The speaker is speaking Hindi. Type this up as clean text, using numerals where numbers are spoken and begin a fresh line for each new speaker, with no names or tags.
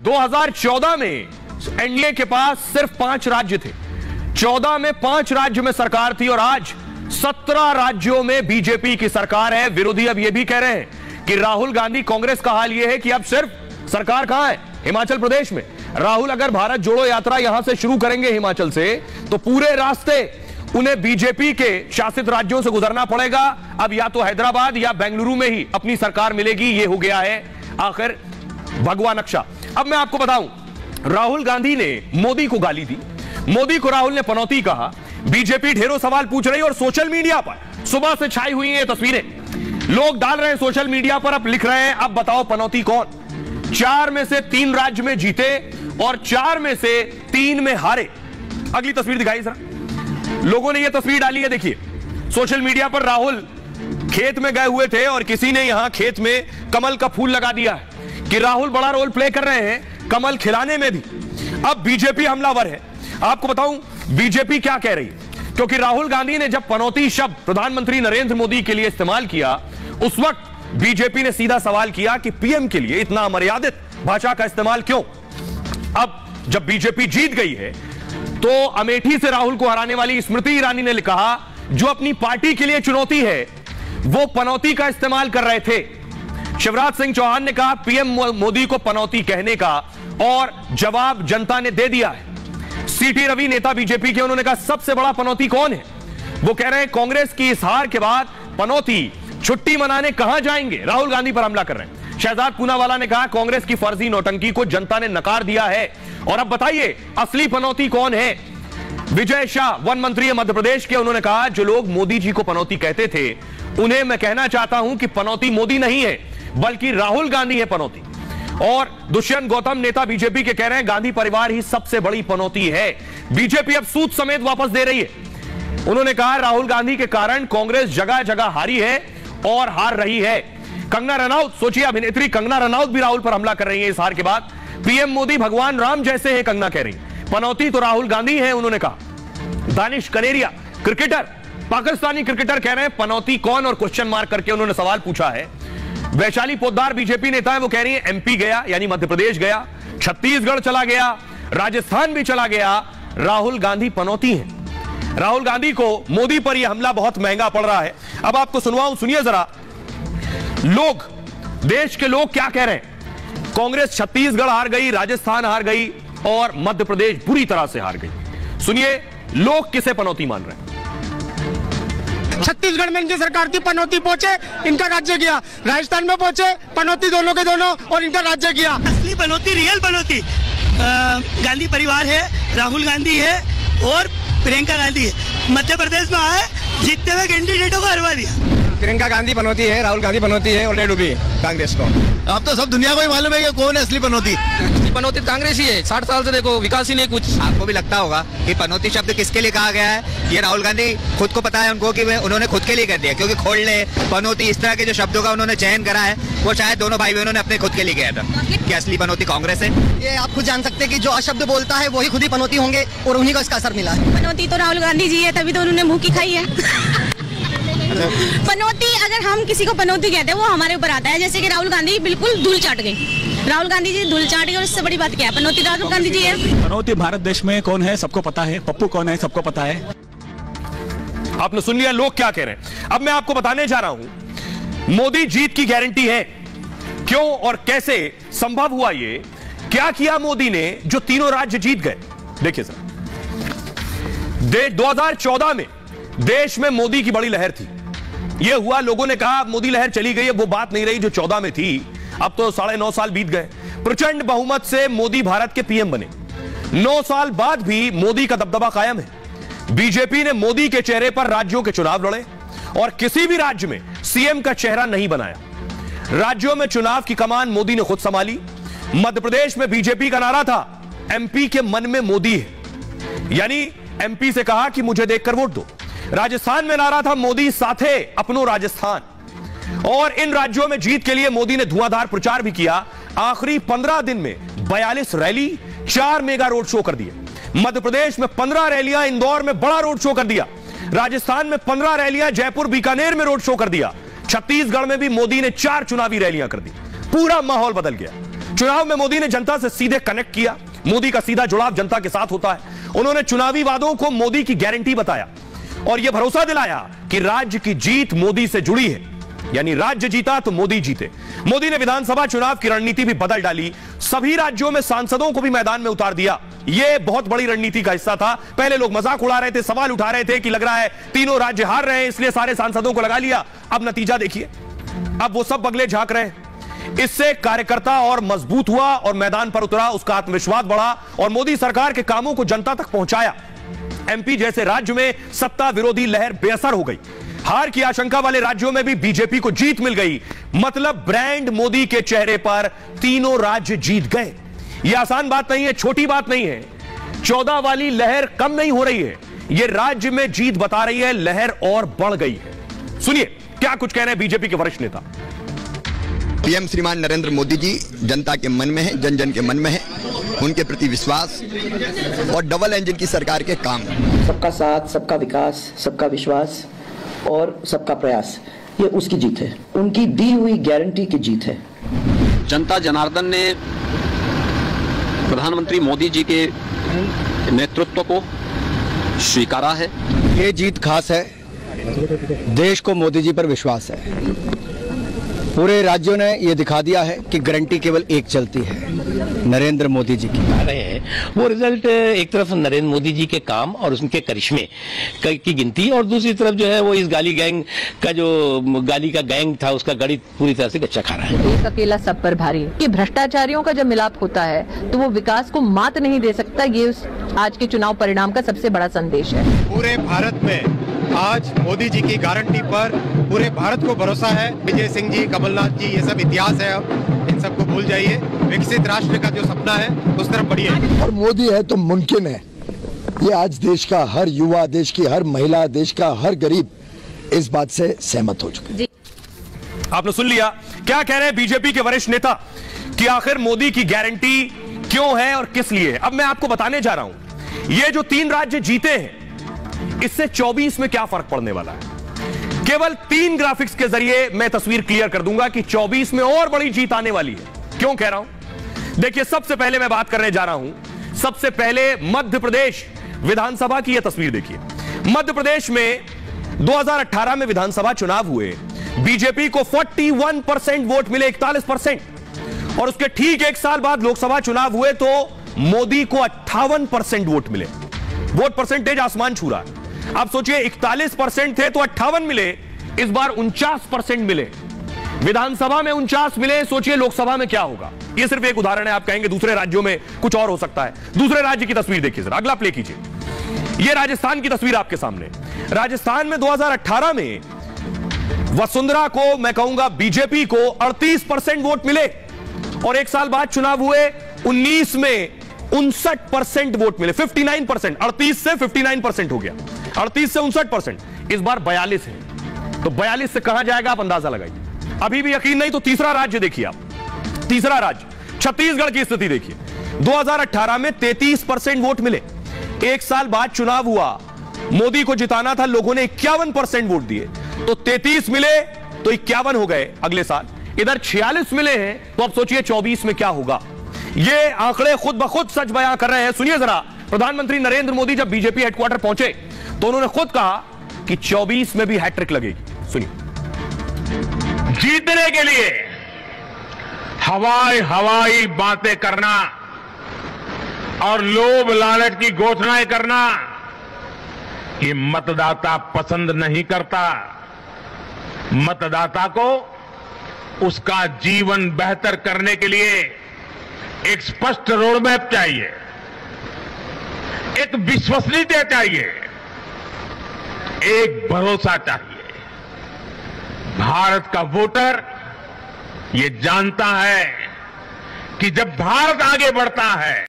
2014 में एनडीए के पास सिर्फ 5 राज्य थे, 14 में 5 राज्य में सरकार थी और आज 17 राज्यों में बीजेपी की सरकार है। विरोधी अब यह भी कह रहे हैं कि राहुल गांधी, कांग्रेस का हाल यह है कि अब सिर्फ सरकार कहां है? हिमाचल प्रदेश में। राहुल अगर भारत जोड़ो यात्रा यहां से शुरू करेंगे हिमाचल से, तो पूरे रास्ते उन्हें बीजेपी के शासित राज्यों से गुजरना पड़ेगा। अब या तो हैदराबाद या बेंगलुरु में ही अपनी सरकार मिलेगी, यह हो गया है आखिर भगवा नक्शा। अब मैं आपको बताऊं, राहुल गांधी ने मोदी को गाली दी, मोदी को राहुल ने पनौती कहा, बीजेपी ढेरों सवाल पूछ रही है और सोशल मीडिया पर सुबह से छाई हुई है तस्वीरें, लोग डाल रहे हैं सोशल मीडिया पर, अब लिख रहे हैं अब बताओ पनौती कौन? 4 में से 3 राज्य में जीते और 4 में से 3 में हारे। अगली तस्वीर दिखाई जरा, लोगों ने यह तस्वीर डाली है, देखिए सोशल मीडिया पर राहुल खेत में गए हुए थे और किसी ने यहां खेत में कमल का फूल लगा दिया है कि राहुल बड़ा रोल प्ले कर रहे हैं कमल खिलाने में भी। अब बीजेपी हमलावर है। आपको बताऊं बीजेपी क्या कह रही है, क्योंकि राहुल गांधी ने जब पनौती शब्द प्रधानमंत्री नरेंद्र मोदी के लिए इस्तेमाल किया, उस वक्त बीजेपी ने सीधा सवाल किया कि पीएम के लिए इतना अमर्यादित भाषा का इस्तेमाल क्यों? अब जब बीजेपी जीत गई है तो अमेठी से राहुल को हराने वाली स्मृति ईरानी ने कहा जो अपनी पार्टी के लिए चुनौती है वो पनौती का इस्तेमाल कर रहे थे। शिवराज सिंह चौहान ने कहा पीएम मोदी को पनौती कहने का, और जवाब जनता ने दे दिया है। सीटी रवि नेता बीजेपी के, उन्होंने कहा सबसे बड़ा पनौती कौन है? वो कह रहे हैं कांग्रेस की इस हार के बाद पनौती छुट्टी मनाने कहां जाएंगे? राहुल गांधी पर हमला कर रहे हैं। शहजाद पूनावाला ने कहा कांग्रेस की फर्जी नौटंकी को जनता ने नकार दिया है, और अब बताइए असली पनौती कौन है? विजय शाह वन मंत्री है मध्य प्रदेश के, उन्होंने कहा जो लोग मोदी जी को पनौती कहते थे उन्हें मैं कहना चाहता हूं कि पनौती मोदी नहीं है बल्कि राहुल गांधी है पनौती। और दुष्यंत गौतम नेता बीजेपी के कह रहे हैं गांधी परिवार ही सबसे बड़ी पनौती है। बीजेपी अब सूद समेत वापस दे रही है। उन्होंने कहा राहुल गांधी के कारण कांग्रेस जगह जगह हारी है और हार रही है। कंगना रनौत, सोचिए अभिनेत्री कंगना रनौत भी राहुल पर हमला कर रही है इस हार के बाद। पीएम मोदी भगवान राम जैसे हैं, कंगना कह रही, पनौती तो राहुल गांधी है, उन्होंने कहा। दानिश कनेरिया क्रिकेटर, पाकिस्तानी क्रिकेटर कह रहे हैं पनौती कौन, और क्वेश्चन मार्क करके उन्होंने सवाल पूछा है। वैशाली पोद्दार बीजेपी नेता है, वो कह रही है एमपी गया यानी मध्य प्रदेश गया, छत्तीसगढ़ चला गया, राजस्थान भी चला गया, राहुल गांधी पनौती है। राहुल गांधी को मोदी पर यह हमला बहुत महंगा पड़ रहा है। अब आपको सुनवाऊं, सुनिए जरा लोग, देश के लोग क्या कह रहे हैं। कांग्रेस छत्तीसगढ़ हार गई, राजस्थान हार गई और मध्य प्रदेश बुरी तरह से हार गई। सुनिए लोग किसे पनौती मान रहे हैं।
छत्तीसगढ़ में इनकी सरकार थी, पनौती पहुंचे, इनका राज्य गया। राजस्थान में पहुंचे, पनौती दोनों के दोनों और इनका राज्य गया।
असली पनौती, रियल पनौती गांधी परिवार है, राहुल गांधी है और प्रियंका गांधी है। मध्य प्रदेश में आए, जीतते हुए कैंडिडेटों को हरवा दिया।
प्रियंका गांधी पनौती है, राहुल गांधी पनौती है और ले डूबी कांग्रेस को।
अब तो सब दुनिया को ही मालूम है कि कौन है असली पनौती।
असली पनौती कांग्रेस ही है। 60 साल से देखो विकास ही नहीं कुछ।
आपको भी लगता होगा कि पनौती शब्द किसके लिए कहा गया है? ये राहुल गांधी खुद को पता है उनको कि उन्होंने खुद के लिए कर दिया, क्योंकि खोलने, पनौती, इस तरह के जो शब्दों का उन्होंने चयन करा है वो शायद दोनों भाई बहनों ने अपने खुद के लिए किया था। कि असली पनौती कांग्रेस है,
ये आप खुद जान सकते हैं कि जो अशब्द बोलता है वही खुद ही पनौती होंगे और उन्हीं को इसका असर मिला है।
पनौती तो राहुल गांधी जी है, तभी तो उन्होंने मुंह की खाई है। पनौती, अगर हम किसी को पनौती कहते हैं वो हमारे ऊपर आता है, जैसे कि राहुल गांधी बिल्कुल धूल चाट गई। राहुल गांधी जी धूल चाट गई और इससे बड़ी बात क्या है? पनौती राहुल गांधी जी है।
पनौती भारत देश में कौन है सबको पता है, पप्पू कौन है सबको पता है।
आपने सुन लिया लोग क्या कह रहे हैं। अब मैं आपको बताने जा रहा हूं मोदी जीत की गारंटी है। क्यों और कैसे संभव हुआ ये, क्या किया मोदी ने जो तीनों राज्य जीत गए? देखिए सर, 2014 में देश में मोदी की बड़ी लहर थी। यह हुआ, लोगों ने कहा मोदी लहर चली गई है, वो बात नहीं रही जो 14 में थी। अब तो 9.5 साल बीत गए, प्रचंड बहुमत से मोदी भारत के पीएम बने। 9 साल बाद भी मोदी का दबदबा कायम है। बीजेपी ने मोदी के चेहरे पर राज्यों के चुनाव लड़े और किसी भी राज्य में सीएम का चेहरा नहीं बनाया। राज्यों में चुनाव की कमान मोदी ने खुद संभाली। मध्य प्रदेश में बीजेपी का नारा था एमपी के मन में मोदी है, यानी एमपी से कहा कि मुझे देखकर वोट दो। राजस्थान में नारा था मोदी साथे अपनो राजस्थान। और इन राज्यों में जीत के लिए मोदी ने धुआंधार प्रचार भी किया। आखिरी 15 दिन में 42 रैली, 4 मेगा रोड शो कर दिए। मध्य प्रदेश में 15 रैलियां, इंदौर में बड़ा रोड शो कर दिया। राजस्थान में 15 रैलियां, जयपुर बीकानेर में रोड शो कर दिया। छत्तीसगढ़ में भी मोदी ने 4 चुनावी रैलियां कर दी। पूरा माहौल बदल गया। चुनाव में मोदी ने जनता से सीधे कनेक्ट किया। मोदी का सीधा जुड़ाव जनता के साथ होता है। उन्होंने चुनावी वादों को मोदी की गारंटी बताया और यह भरोसा दिलाया कि राज्य की जीत मोदी से जुड़ी है, यानी राज्य जीता तो मोदी जीते। मोदी ने विधानसभा चुनाव की रणनीति भी बदल डाली। सभी राज्यों में सांसदों को भी मैदान में उतार दिया। यह बहुत बड़ी रणनीति का हिस्सा था। पहले लोग मजाक उड़ा रहे थे, सवाल उठा रहे थे कि लग रहा है तीनों राज्य हार रहे हैं इसलिए सारे सांसदों को लगा लिया। अब नतीजा देखिए, अब वो सब बगले झांक रहे हैं। इससे कार्यकर्ता और मजबूत हुआ और मैदान पर उतरा, उसका आत्मविश्वास बढ़ा और मोदी सरकार के कामों को जनता तक पहुंचाया। एमपी जैसे राज्य में सत्ता विरोधी लहर बेअसर हो गई। हार की आशंका वाले राज्यों में भी बीजेपी को जीत मिल गई। मतलब ब्रांड मोदी के चेहरे पर तीनों राज्य जीत गए। यह आसान बात नहीं है, छोटी बात नहीं है। 14 वाली लहर कम नहीं हो रही है, यह राज्य में जीत बता रही है, लहर और बढ़ गई है। सुनिए क्या कुछ कह रहे हैं बीजेपी के वरिष्ठ नेता।
पीएम श्रीमान नरेंद्र मोदी जी जनता के मन में है, जन जन के मन में है। उनके प्रति विश्वास और डबल इंजन की सरकार के काम,
सबका साथ, सबका विकास, सबका विश्वास और सबका प्रयास, ये उसकी जीत है। उनकी दी हुई गारंटी की जीत है।
जनता जनार्दन ने प्रधानमंत्री मोदी जी के नेतृत्व को स्वीकारा है।
ये जीत खास है। देश को मोदी जी पर विश्वास है। पूरे राज्यों ने ये दिखा दिया है कि गारंटी केवल एक चलती है, नरेंद्र मोदी जी की।
रहे हैं वो रिजल्ट एक तरफ नरेंद्र मोदी जी के काम और उनके करिश्मे की गिनती, और दूसरी तरफ जो है वो इस गाली गैंग का जो गाली का गैंग था उसका गणित पूरी तरह से गच्चा खा रहा है।
एक अकेला सब पर भारी है कि भ्रष्टाचारियों का जब मिलाप होता है तो वो विकास को मात नहीं दे सकता। ये आज के चुनाव परिणाम का सबसे बड़ा संदेश है।
पूरे भारत में आज मोदी जी की गारंटी पर पूरे भारत को भरोसा है। विजय सिंह जी, कमलनाथ जी, ये सब इतिहास है, अब इन सबको भूल जाइए। विकसित राष्ट्र का जो सपना है उस तरफ बढ़िए।
और मोदी है तो मुमकिन है। ये आज देश का हर युवा, देश की हर महिला, देश का हर गरीब इस बात से सहमत हो चुके हैं।
आपने सुन लिया क्या कह रहे हैं बीजेपी के वरिष्ठ नेता कि आखिर मोदी की गारंटी क्यों है और किस लिए। अब मैं आपको बताने जा रहा हूं ये जो 3 राज्य जीते हैं इससे 24 में क्या फर्क पड़ने वाला है। केवल 3 ग्राफिक्स के जरिए मैं तस्वीर क्लियर कर दूंगा कि 24 में और बड़ी जीत आने वाली है। क्यों कह रहा हूं, देखिए सबसे पहले मैं बात करने जा रहा हूं, सबसे पहले मध्य प्रदेश विधानसभा की यह तस्वीर देखिए। मध्य प्रदेश में 2018 में विधानसभा चुनाव हुए, बीजेपी को 41% वोट मिले, 41%, और उसके ठीक 1 साल बाद लोकसभा चुनाव हुए तो मोदी को 58% वोट मिले। वोट परसेंटेज आसमान छू रहा है। आप सोचिए 41% थे तो 58 मिले, इस बार 49% मिले। विधानसभा में 49 मिले, सोचिए लोकसभा में क्या होगा। यह सिर्फ एक उदाहरण है। आप कहेंगे दूसरे राज्यों में कुछ और हो सकता है। दूसरे राज्य की तस्वीर देखिए जरा, अगला प्ले कीजिए। यह राजस्थान की तस्वीर आपके सामने। राजस्थान में 2018 में वसुंधरा को, मैं कहूंगा बीजेपी को 38% वोट मिले और 1 साल बाद चुनाव हुए 19 में 59% वोट मिले, 59%, 38 से 59% हो गया, 38 से 59%। इस बार 42 है, तो 42 से कहां जाएगा आप अंदाजा लगाइए। अभी भी यकीन नहीं तो तीसरा राज्य देखिए आप, तीसरा राज्य छत्तीसगढ़ की स्थिति देखिए। 2018 में 33% वोट मिले, 1 साल बाद चुनाव हुआ, मोदी को जिताना था, लोगों ने 51% वोट दिए, तो 33 मिले तो 51 हो गए अगले साल। इधर 46 मिले हैं, तो अब सोचिए 24 में क्या होगा। ये आंकड़े खुद ब खुद सच बयां कर रहे हैं। सुनिए जरा, प्रधानमंत्री नरेंद्र मोदी जब बीजेपी हेडक्वार्टर पहुंचे तो उन्होंने खुद कहा कि 24 में भी हैट्रिक लगेगी। सुनिए।
जीतने के लिए हवाई बातें करना और लोभ लालच की घोषणाएं करना ये मतदाता पसंद नहीं करता। मतदाता को उसका जीवन बेहतर करने के लिए एक स्पष्ट रोड मैप चाहिए, एक विश्वसनीयता चाहिए, एक भरोसा चाहिए। भारत का वोटर ये जानता है कि जब भारत आगे बढ़ता है